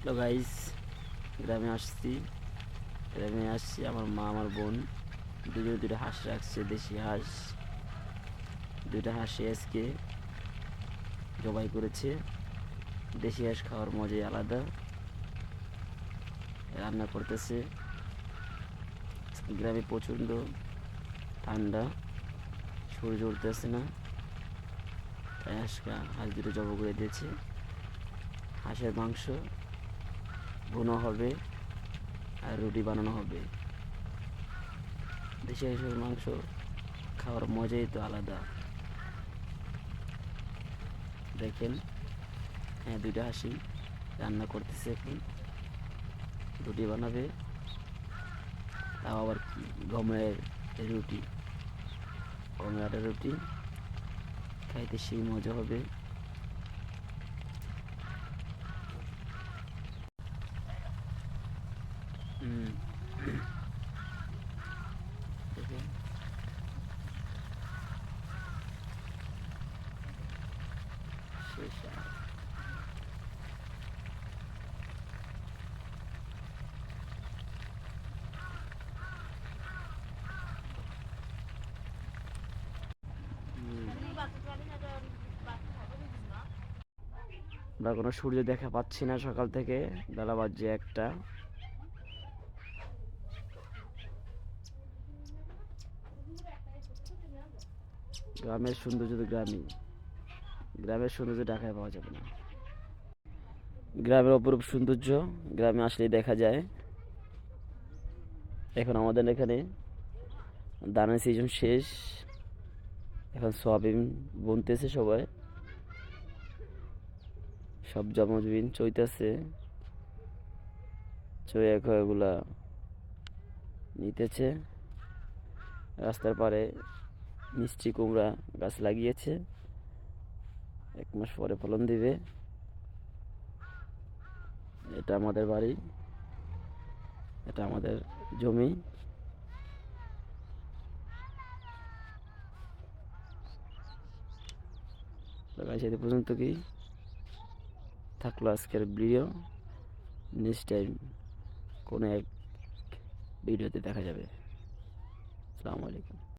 Hello guys, গ্রামে আসছি। আমার মা আমার বোন দুটো হাঁস রাখছে, দেশি হাঁস। দুইটা হাঁসে আজকে জবাই করেছে। দেশি হাঁস খাওয়ার মজাই আলাদা। রান্না করতেছে। গ্রামে প্রচণ্ড ঠান্ডা, সূর্য উঠতেছে না, তাই হাঁস দুটো জবাই করে দিয়েছে। হাঁসের মাংস ভুনো হবে আর রুটি বানানো হবে। দেশি হাঁসের মাংস খাওয়ার মজাই তো আলাদা। দেখেন, হ্যাঁ, দুইটা হাঁসি রান্না করতেছে। এখন রুটি বানাবে, তাও আবার গমের রুটি, গমের আটার রুটি। খাইতে সেই মজা হবে। দেখেন, শেষ আর। আমরা কোনো সূর্য দেখা পাচ্ছি না সকাল থেকে। বেলা বাজছে 1টা। গ্রামের সৌন্দর্য তো গ্রামের সৌন্দর্য ঢাকায় পাওয়া যাবে না। গ্রামের অপরূপ সৌন্দর্য গ্রামে আসলেই দেখা যায়। এখন আমাদের এখানে ধানের সিজন শেষ। এখন সয়াবিন বুনতেছে সবাই, সব জমজবিন চইতেছে। চয়ে এগুলা নিতেছে। রাস্তার পারে মিষ্টি কুমড়া গাছ লাগিয়েছে, 1 মাস পরে ফলন দিবে। এটা আমাদের বাড়ি, এটা আমাদের জমি। এই পর্যন্ত কি থাকলো আজকের ভিডিও। নেক্সট টাইম কোনো এক ভিডিওতে দেখা যাবে। আসসালামু আলাইকুম।